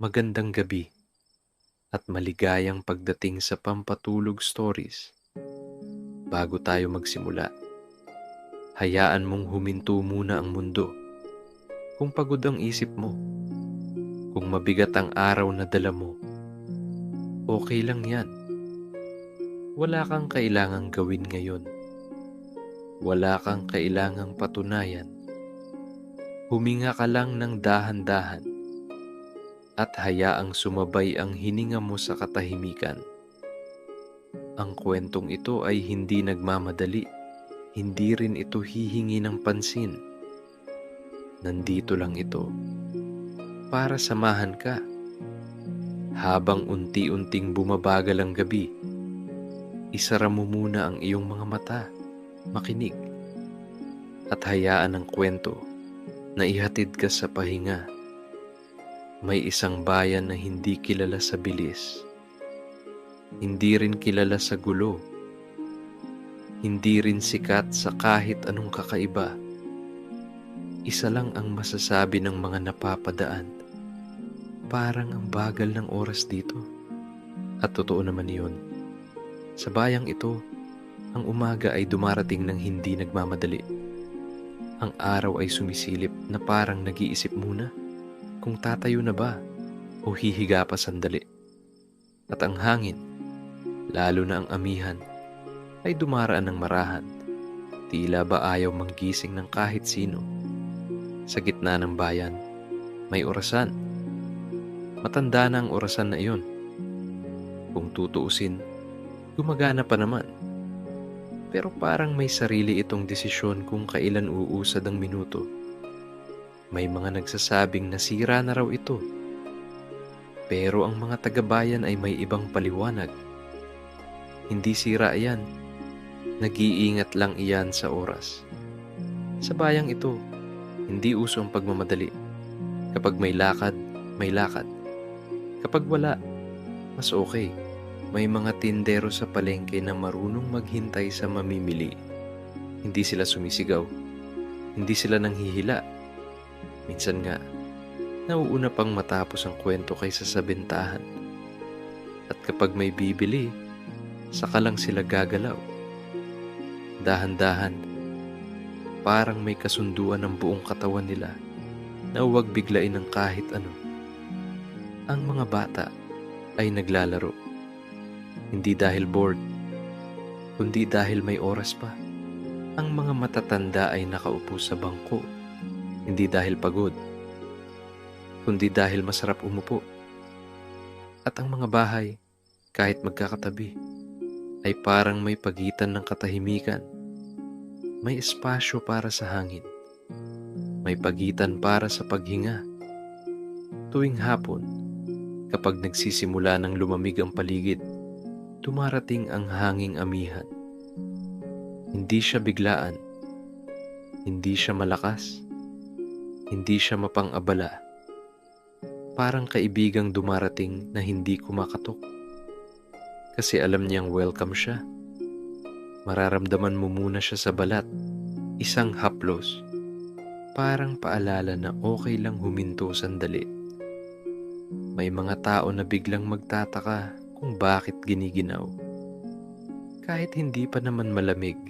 Magandang gabi at maligayang pagdating sa Pampatulog Stories. Bago tayo magsimula, hayaan mong huminto muna ang mundo. Kung pagod ang isip mo, kung mabigat ang araw na dala mo, okay lang yan. Wala kang kailangang gawin ngayon. Wala kang kailangang patunayan. Huminga ka lang ng dahan-dahan at hayaang sumabay ang hininga mo sa katahimikan. Ang kwentong ito ay hindi nagmamadali, hindi rin ito hihingi ng pansin. Nandito lang ito para samahan ka. Habang unti-unting bumabagal ang gabi, isara mo muna ang iyong mga mata, makinig, at hayaan ang kwento na ihatid ka sa pahinga. May isang bayan na hindi kilala sa bilis, hindi rin kilala sa gulo, hindi rin sikat sa kahit anong kakaiba. Isa lang ang masasabi ng mga napapadaan, parang ang bagal ng oras dito. At totoo naman iyon. Sa bayang ito, ang umaga ay dumarating ng hindi nagmamadali. Ang araw ay sumisilip na parang nag-iisip muna kung tatayo na ba o hihiga pa sandali. At ang hangin, lalo na ang amihan, ay dumaraan ng marahan. Tila ba ayaw manggising ng kahit sino. Sa gitna ng bayan, may orasan. Matanda na ang orasan na iyon. Kung tutuusin, gumagana pa naman. Pero parang may sarili itong desisyon kung kailan uusad ang minuto. May mga nagsasabing nasira na raw ito. Pero ang mga taga-bayan ay may ibang paliwanag. Hindi sira iyan. Nag-iingat lang iyan sa oras. Sa bayang ito, hindi uso ang pagmamadali. Kapag may lakad, may lakad. Kapag wala, mas okay. May mga tindero sa palengke na marunong maghintay sa mamimili. Hindi sila sumisigaw. Hindi sila nanghihila. Minsan nga, nauuna pang matapos ang kwento kaysa sa bentahan. At kapag may bibili, saka lang sila gagalaw. Dahan-dahan, parang may kasunduan ng buong katawan nila na huwag biglain ng kahit ano. Ang mga bata ay naglalaro. Hindi dahil bored, kundi dahil may oras pa. Ang mga matatanda ay nakaupo sa bangko. Hindi dahil pagod, kundi dahil masarap umupo. At ang mga bahay, kahit magkakatabi, ay parang may pagitan ng katahimikan. May espasyo para sa hangin. May pagitan para sa paghinga. Tuwing hapon, kapag nagsisimula ng lumamig ang paligid, dumarating ang hanging amihan. Hindi siya biglaan. Hindi siya malakas. Hindi siya mapang-abala. Parang kaibigang dumarating na hindi kumakatok. Kasi alam niyang welcome siya. Mararamdaman mo muna siya sa balat. Isang haplos. Parang paalala na okay lang huminto sandali. May mga tao na biglang magtataka kung bakit giniginaw. Kahit hindi pa naman malamig,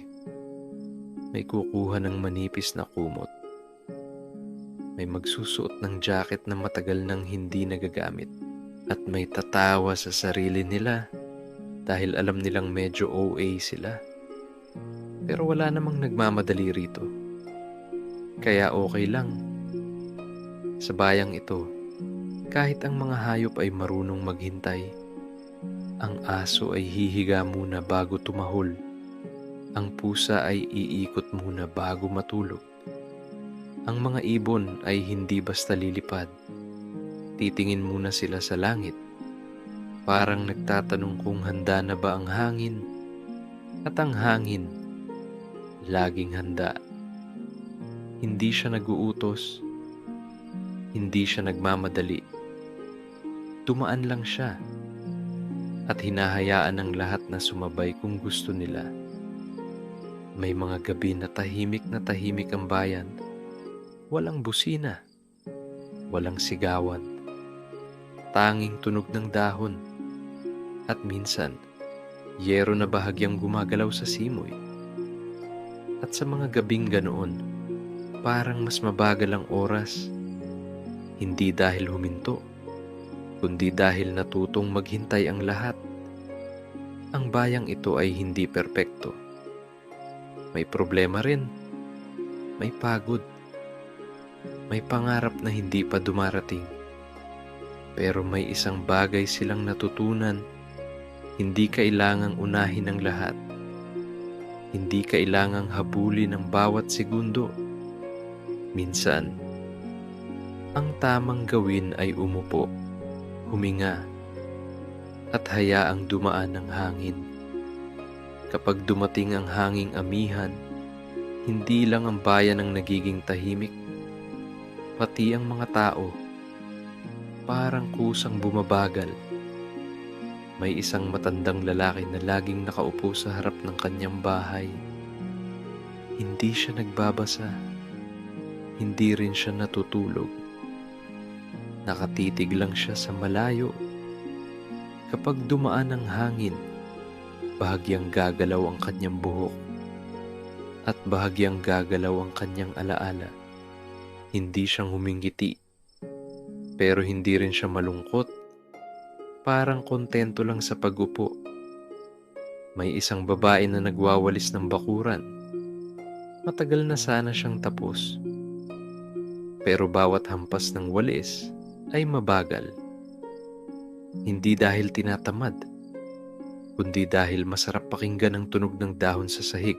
may kukuha ng manipis na kumot. May magsusuot ng jacket na matagal nang hindi nagagamit. At may tatawa sa sarili nila dahil alam nilang medyo OA sila. Pero wala namang nagmamadali rito. Kaya okay lang. Sa bayang ito, kahit ang mga hayop ay marunong maghintay, ang aso ay hihiga muna bago tumahol. Ang pusa ay iikot muna bago matulog. Ang mga ibon ay hindi basta lilipad. Titingin muna sila sa langit. Parang nagtatanong kung handa na ba ang hangin. At ang hangin, laging handa. Hindi siya nag-uutos. Hindi siya nagmamadali. Dumaan lang siya. At hinahayaan ng lahat na sumabay kung gusto nila. May mga gabi na tahimik ang bayan. Walang busina, walang sigawan, tanging tunog ng dahon, at minsan, yero na bahagyang gumagalaw sa simoy. At sa mga gabing ganoon, parang mas mabagal ang oras, hindi dahil huminto, kundi dahil natutong maghintay ang lahat. Ang bayang ito ay hindi perpekto. May problema rin, may pagod, may pangarap na hindi pa dumarating. Pero may isang bagay silang natutunan, hindi kailangang unahin ang lahat. Hindi kailangang habulin ang bawat segundo. Minsan, ang tamang gawin ay umupo, huminga, at hayaang dumaan ang hangin. Kapag dumating ang hanging amihan, hindi lang ang bayan ang nagiging tahimik, pati ang mga tao, parang kusang bumabagal. May isang matandang lalaki na laging nakaupo sa harap ng kanyang bahay. Hindi siya nagbabasa, hindi rin siya natutulog. Nakatitig lang siya sa malayo. Kapag dumaan ang hangin, bahagyang gagalaw ang kanyang buhok at bahagyang gagalaw ang kanyang alaala. Hindi siyang humingiti, pero hindi rin siya malungkot. Parang kontento lang sa pag-upo. May isang babae na nagwawalis ng bakuran. Matagal na sana siyang tapos. Pero bawat hampas ng walis ay mabagal. Hindi dahil tinatamad, kundi dahil masarap pakinggan ang tunog ng dahon sa sahig.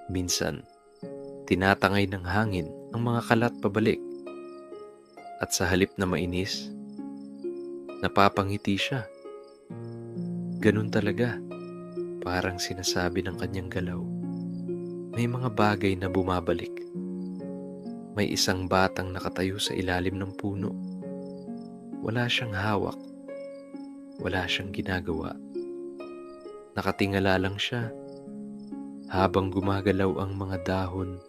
Minsan, tinatangay ng hangin ang mga kalat pabalik. At sa halip na mainis, napapangiti siya. Ganun talaga, parang sinasabi ng kanyang galaw. May mga bagay na bumabalik. May isang batang nakatayo sa ilalim ng puno. Wala siyang hawak. Wala siyang ginagawa. Nakatingala lang siya habang gumagalaw ang mga dahon,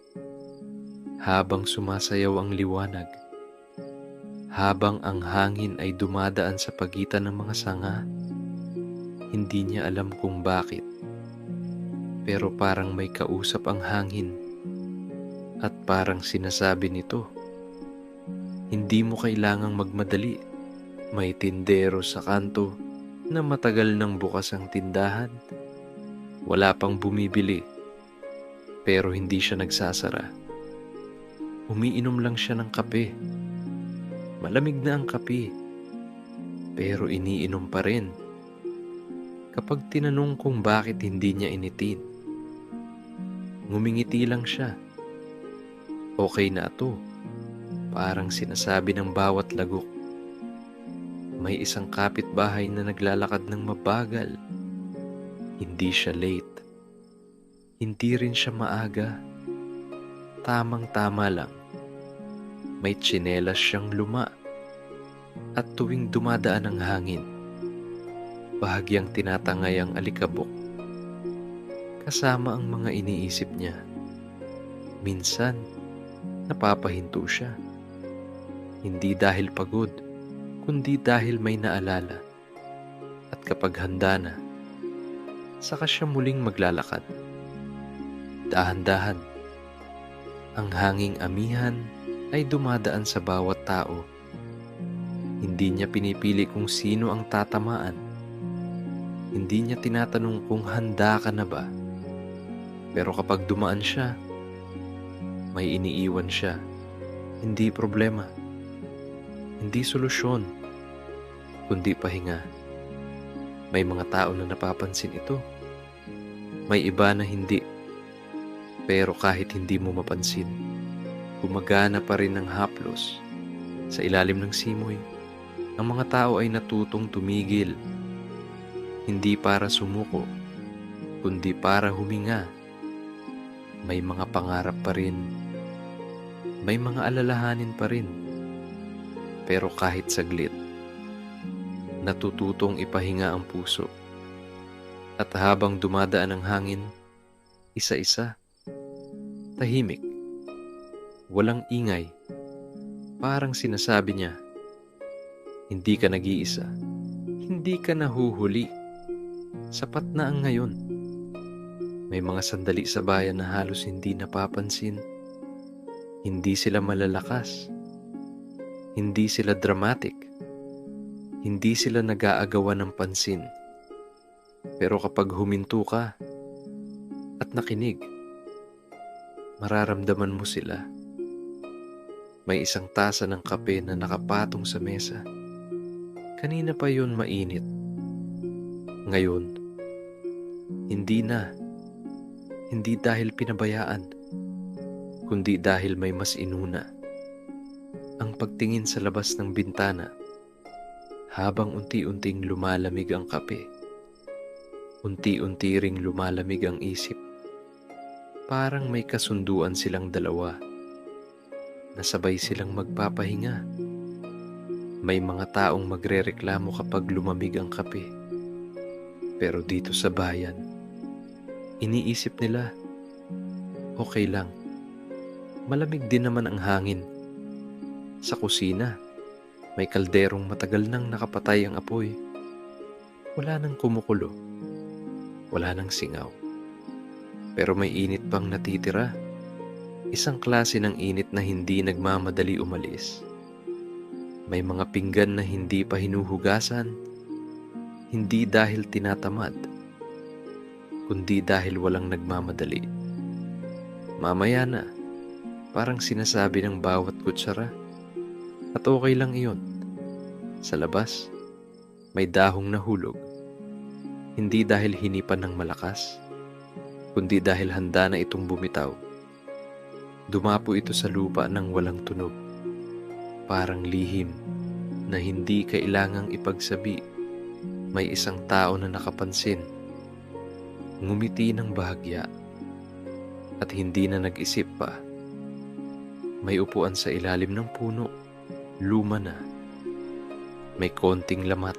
habang sumasayaw ang liwanag, habang ang hangin ay dumadaan sa pagitan ng mga sanga. Hindi niya alam kung bakit, pero parang may kausap ang hangin at parang sinasabi nito, hindi mo kailangang magmadali. May tindero sa kanto na matagal nang bukas ang tindahan. Wala pang bumibili, pero hindi siya nagsasara. Umiinom lang siya ng kape. Malamig na ang kape, pero iniinom pa rin. Kapag tinanong kung bakit hindi niya initin, ngumingiti lang siya. Okay na ito, parang sinasabi ng bawat lagok. May isang kapitbahay na naglalakad ng mabagal. Hindi siya late. Hindi rin siya maaga. Tamang-tama lang. May tsinelas siyang luma. At tuwing dumadaan ang hangin, bahagyang tinatangay ang alikabok. Kasama ang mga iniisip niya. Minsan, napapahinto siya. Hindi dahil pagod, kundi dahil may naalala. At kapag handa na, saka siya muling maglalakad. Dahan-dahan, ang hanging amihan ay dumadaan sa bawat tao. Hindi niya pinipili kung sino ang tatamaan. Hindi niya tinatanong kung handa ka na ba. Pero kapag dumaan siya, may iniiwan siya. Hindi problema. Hindi solusyon, kundi pahinga. May mga tao na napapansin ito. May iba na hindi. Pero kahit hindi mo mapansin, gumagana pa rin ang haplos. Sa ilalim ng simoy, ang mga tao ay natutong tumigil. Hindi para sumuko, kundi para huminga. May mga pangarap pa rin. May mga alalahanin pa rin. Pero kahit saglit, natututong ipahinga ang puso. At habang dumadaan ang hangin, isa-isa, tahimik, walang ingay, parang sinasabi niya, Hindi ka nag-iisa. Hindi ka nahuhuli. Sapat na ang ngayon. May mga sandali sa bayan na halos hindi napapansin. Hindi sila malalakas. Hindi sila dramatic. Hindi sila nag-aagawan ng pansin. Pero kapag huminto ka at nakinig, mararamdaman mo sila. May isang tasa ng kape na nakapatong sa mesa. Kanina pa yun mainit. Ngayon, hindi na. Hindi dahil pinabayaan, kundi dahil may mas inuna. Ang pagtingin sa labas ng bintana habang unti-unting lumalamig ang kape. Unti-unti ring lumalamig ang isip. Parang may kasunduan silang dalawa. Nasabay silang magpapahinga. May mga taong magrereklamo kapag lumamig ang kape. Pero dito sa bayan, iniisip nila, okay lang. Malamig din naman ang hangin. Sa kusina, may kalderong matagal nang nakapatay ang apoy. Wala nang kumukulo. Wala nang singaw. Pero may init pang natitira. Isang klase ng init na hindi nagmamadali umalis. May mga pinggan na hindi pa hinuhugasan, hindi dahil tinatamad, kundi dahil walang nagmamadali. Mamaya na, parang sinasabi ng bawat kutsara, at okay lang iyon. Sa labas, may dahong nahulog, hindi dahil hinipan ng malakas, kundi dahil handa na itong bumitaw. Dumapo ito sa lupa ng walang tunog, parang lihim na hindi kailangang ipagsabi. May isang tao na nakapansin, ngumiti ng bahagya, at hindi na nag-isip pa. May upuan sa ilalim ng puno, luma na. May konting lamat,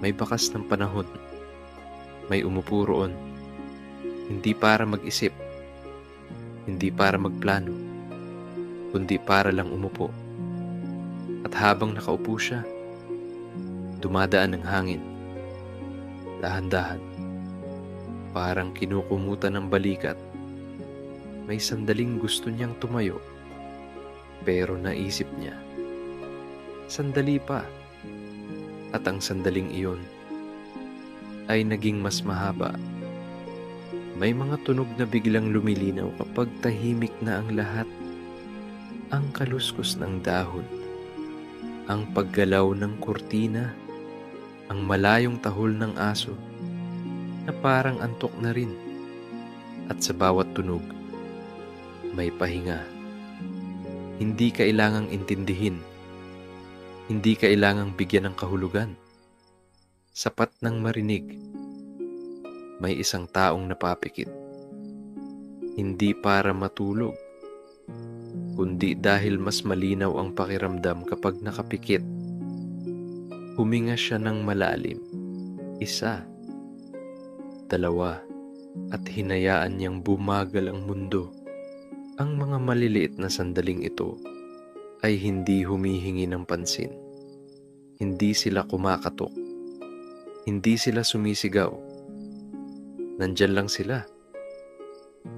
may bakas ng panahon. May umupo roon, hindi para mag-isip, hindi para magplano, kundi para lang umupo. At habang nakaupo siya, dumadaan ang hangin. Dahan-dahan, parang kinukumutan ng balikat. May sandaling gusto niyang tumayo, pero naisip niya, sandali pa. At ang sandaling iyon ay naging mas mahaba. May mga tunog na biglang lumilinaw kapag tahimik na ang lahat. Ang kaluskos ng dahon, ang paggalaw ng kurtina, ang malayong tahol ng aso na parang antok na rin. At sa bawat tunog, may pahinga. Hindi kailangang intindihin. Hindi kailangang bigyan ng kahulugan. Sapat nang marinig, may isang taong napapikit. Hindi para matulog, kundi dahil mas malinaw ang pakiramdam kapag nakapikit. Huminga siya ng malalim, isa, dalawa, at hinayaan niyang bumagal ang mundo. Ang mga maliliit na sandaling ito ay hindi humihingi ng pansin. Hindi sila kumakatok. Hindi sila sumisigaw. Nandyan lang sila,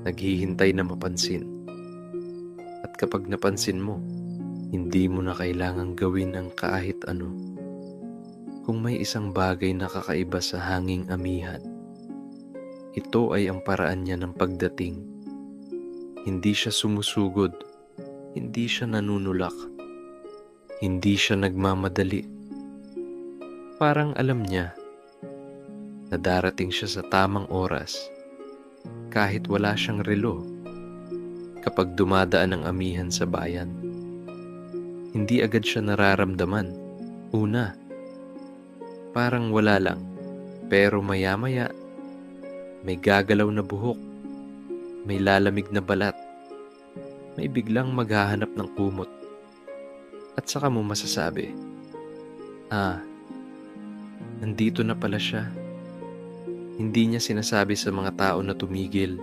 naghihintay na mapansin. At kapag napansin mo, hindi mo na kailangang gawin ang kahit ano. Kung may isang bagay na kakaiba sa hanging amihan, ito ay ang paraan niya ng pagdating. Hindi siya sumusugod, hindi siya nanunulak, hindi siya nagmamadali. Parang alam niya na darating siya sa tamang oras kahit wala siyang relo. Kapag dumadaan ang amihan sa bayan, hindi agad siya nararamdaman. Una, parang wala lang, pero maya-maya may gagalaw na buhok, may lalamig na balat, may biglang maghahanap ng kumot. At saka mo masasabi, nandito na pala siya. Hindi niya sinasabi sa mga tao na tumigil.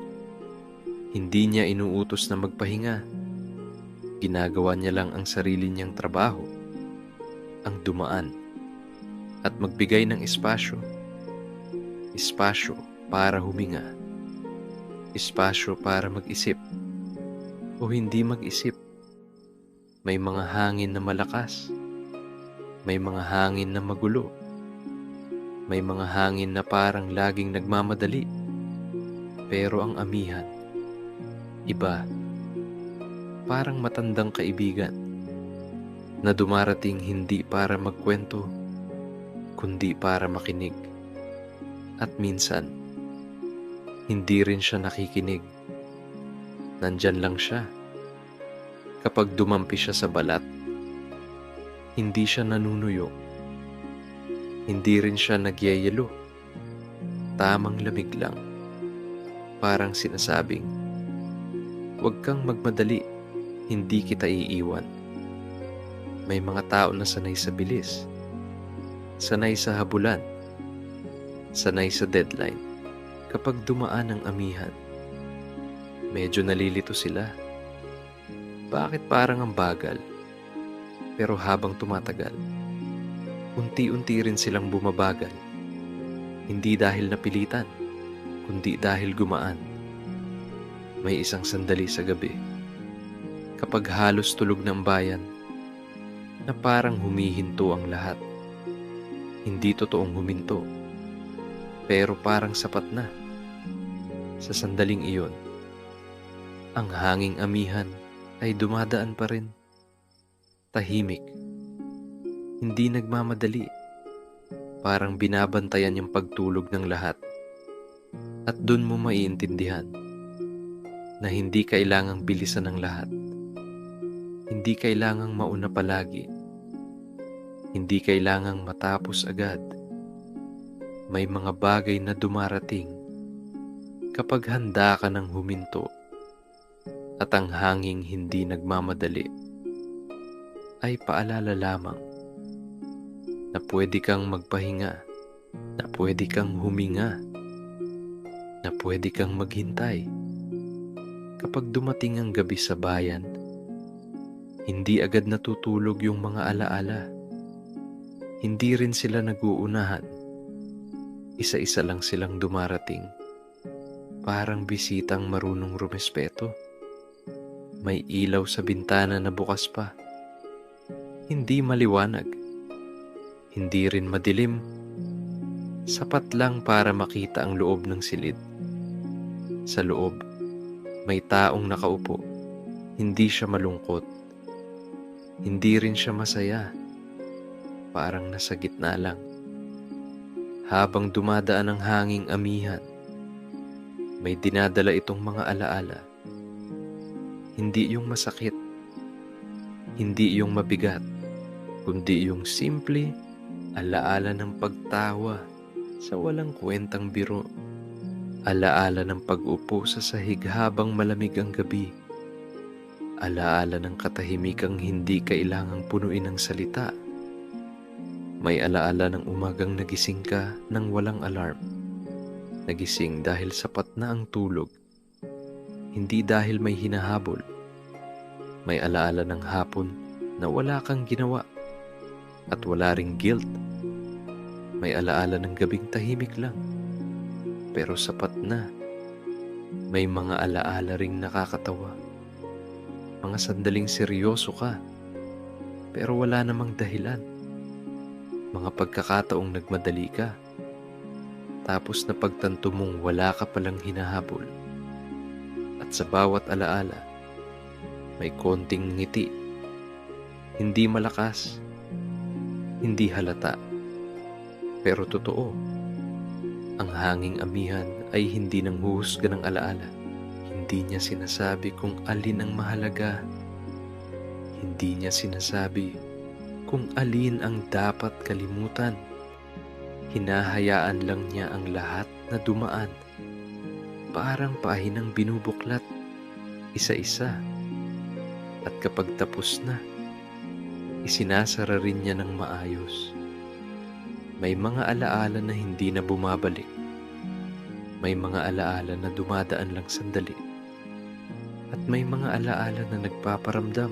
Hindi niya inuutos na magpahinga. Ginagawa niya lang ang sarili niyang trabaho. ang dumaan at magbigay ng espasyo. Espasyo para huminga. Espasyo para mag-isip o hindi mag-isip. May mga hangin na malakas. May mga hangin na magulo. May mga hangin na parang laging nagmamadali. Pero ang amihan, iba. Parang matandang kaibigan na dumarating hindi para magkwento, kundi para makinig. At minsan, hindi rin siya nakikinig. Nandyan lang siya. Kapag dumampi siya sa balat, hindi siya nanunuyo. Hindi rin siya nagyayelo. Tamang lamig lang. Parang sinasabing, huwag kang magmadali, hindi kita iiwan. May mga tao na sanay sa bilis, sanay sa habulan, sanay sa deadline. Kapag dumaan ang amihan, medyo nalilito sila. Bakit parang ang bagal? Pero habang tumatagal, unti-unti rin silang bumabagal. Hindi dahil napilitan, kundi dahil gumaan. May isang sandali sa gabi, kapag halos tulog ng bayan, na parang humihinto ang lahat. Hindi totoong huminto, pero parang sapat na. Sa sandaling iyon, ang hanging amihan ay dumadaan pa rin. Tahimik, hindi nagmamadali, parang binabantayan yung pagtulog ng lahat. At dun mo maiintindihan na hindi kailangang bilisan ng lahat. Hindi kailangang mauna palagi. Hindi kailangang matapos agad. May mga bagay na dumarating kapag handa ka ng huminto at ang hanging hindi nagmamadali ay paalala lamang na pwede kang magpahinga, na pwede kang huminga, na pwede kang maghintay. Kapag dumating ang gabi sa bayan, hindi agad natutulog yung mga alaala. Hindi rin sila nag-uunahan. Isa-isa lang silang dumarating. Parang bisitang marunong rumespeto. May ilaw sa bintana na bukas pa. Hindi maliwanag. Hindi rin madilim. Sapat lang para makita ang loob ng silid. Sa loob, may taong nakaupo. Hindi siya malungkot. Hindi rin siya masaya. Parang nasa gitna lang. Habang dumadaan ang hanging amihan, may dinadala itong mga alaala. Hindi yung masakit, hindi yung mabigat, kundi yung simple alaala ng pagtawa sa walang kwentang biro. Alaala ng pag-upo sa sahig habang malamig ang gabi. Alaala ng katahimikang hindi kailangang punuin ng salita. May alaala ng umagang nagising ka nang walang alarm. Nagising dahil sapat na ang tulog. Hindi dahil may hinahabol. May alaala ng hapon na wala kang ginawa at wala ring guilt. May alaala ng gabing tahimik lang, pero sapat na. May mga alaala ring nakakatawa. Mga sandaling seryoso ka, pero wala namang dahilan. Mga pagkakataong nagmadali ka, tapos na pagtanto mong wala ka palang hinahabol. At sa bawat alaala, may konting ngiti. Hindi malakas, hindi halata, pero totoo. Ang hanging amihan ay hindi nang huhusga ng alaala. Hindi niya sinasabi kung alin ang mahalaga. Hindi niya sinasabi kung alin ang dapat kalimutan. Hinahayaan lang niya ang lahat na dumaan. Parang pahinang binubuklat, isa-isa. At kapag tapos na, isinasara rin niya ng maayos. May mga alaala na hindi na bumabalik. May mga alaala na dumadaan lang sandali. At may mga alaala na nagpaparamdam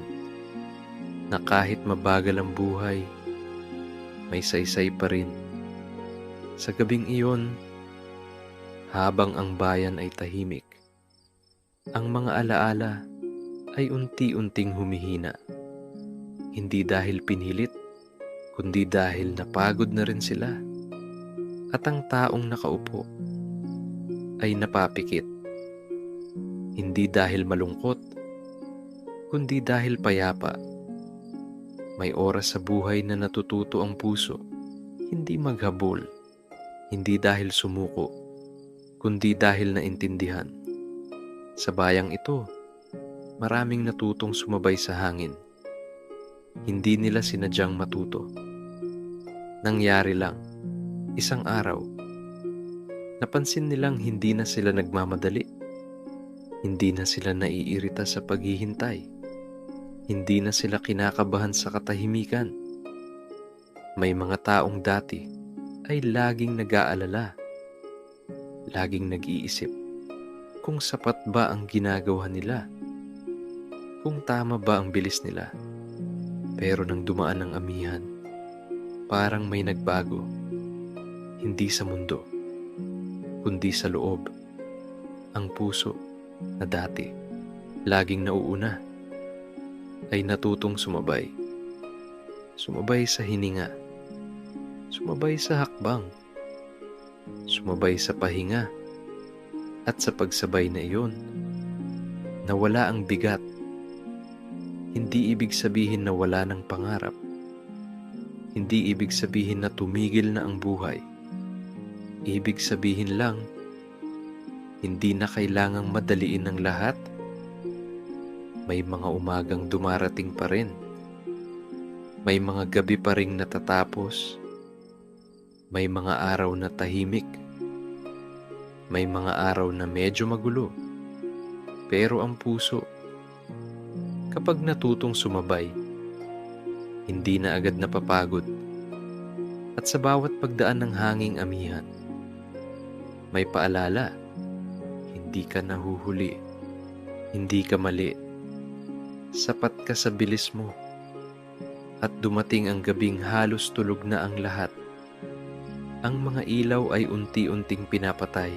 na kahit mabagal ang buhay, may saysay pa rin. Sa gabing iyon, habang ang bayan ay tahimik, ang mga alaala ay unti-unting humihina. Hindi dahil pinilit, kundi dahil napagod na rin sila. At ang taong nakaupo ay napapikit. Hindi dahil malungkot, kundi dahil payapa. May oras sa buhay na natututo ang puso, hindi maghabol. Hindi dahil sumuko, kundi dahil naintindihan. Sa bayang ito, maraming natutong sumabay sa hangin. Hindi nila sinadyang matuto. Nangyari lang, isang araw, napansin nilang hindi na sila nagmamadali. Hindi na sila naiirita sa paghihintay. Hindi na sila kinakabahan sa katahimikan. May mga taong dati ay laging nag-aalala, laging nag-iisip kung sapat ba ang ginagawa nila, kung tama ba ang bilis nila. Pero nang dumaan ang amihan, parang may nagbago. Hindi sa mundo, kundi sa loob. Ang puso na dati laging nauuna ay natutong sumabay. Sumabay sa hininga, sumabay sa hakbang, sumabay sa pahinga, at sa pagsabay na iyon, nawala ang bigat. Hindi ibig sabihin na wala ng pangarap. Hindi ibig sabihin na tumigil na ang buhay. Ibig sabihin lang, hindi na kailangang madaliin ang lahat. May mga umagang dumarating pa rin. May mga gabi pa ring natatapos. May mga araw na tahimik. May mga araw na medyo magulo. Pero ang puso, kapag natutong sumabay, hindi na agad napapagod. At sa bawat pagdaan ng hanging amihan, may paalala, hindi ka nahuhuli, hindi ka mali, sapat ka sa bilis mo. At dumating ang gabing halos tulog na ang lahat. Ang mga ilaw ay unti-unting pinapatay.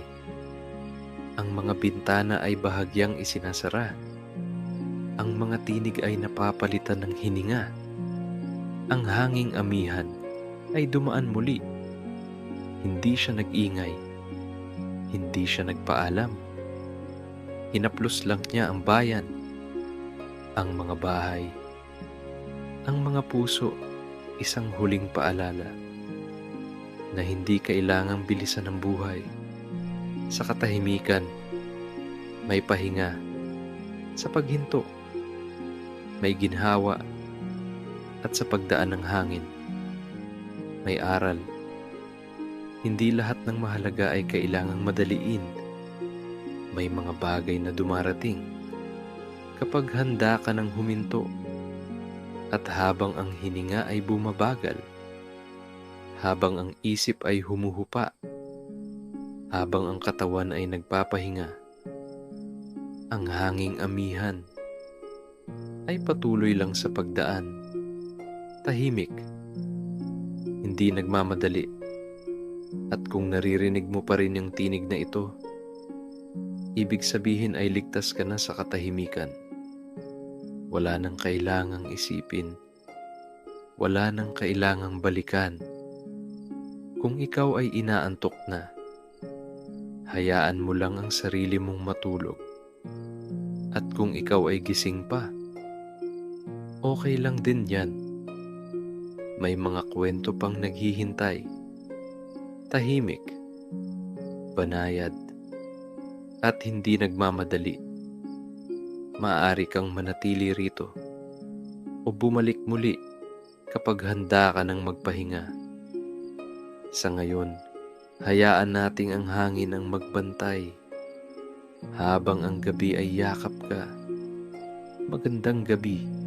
Ang mga bintana ay bahagyang isinasara. Ang mga tinig ay napapalitan ng hininga. Ang hanging amihan ay dumaan muli. Hindi siya nag-ingay. Hindi siya nagpaalam. Hinaplos lang niya ang bayan, ang mga bahay, ang mga puso, isang huling paalala na hindi kailangang bilisan ang buhay. Sa katahimikan, may pahinga. Sa paghinto, may ginhawa. At sa pagdaan ng hangin, may aral. Hindi lahat ng mahalaga ay kailangang madaliin. May mga bagay na dumarating kapag handa ka ng huminto. At habang ang hininga ay bumabagal, habang ang isip ay humuhupa, habang ang katawan ay nagpapahinga, ang hanging amihan ay patuloy lang sa pagdaan. Tahimik, hindi nagmamadali. At kung naririnig mo pa rin yung tinig na ito, ibig sabihin ay ligtas ka na sa katahimikan. Wala nang kailangang isipin. Wala nang kailangang balikan. Kung ikaw ay inaantok na, hayaan mo lang ang sarili mong matulog. At kung ikaw ay gising pa, okay lang din yan. May mga kwento pang naghihintay. Tahimik, banayad, at hindi nagmamadali. Maaari kang manatili rito o bumalik muli kapag handa ka ng magpahinga. Sa ngayon, hayaan nating ang hangin ang magbantay habang ang gabi ay yakap ka. Magandang gabi.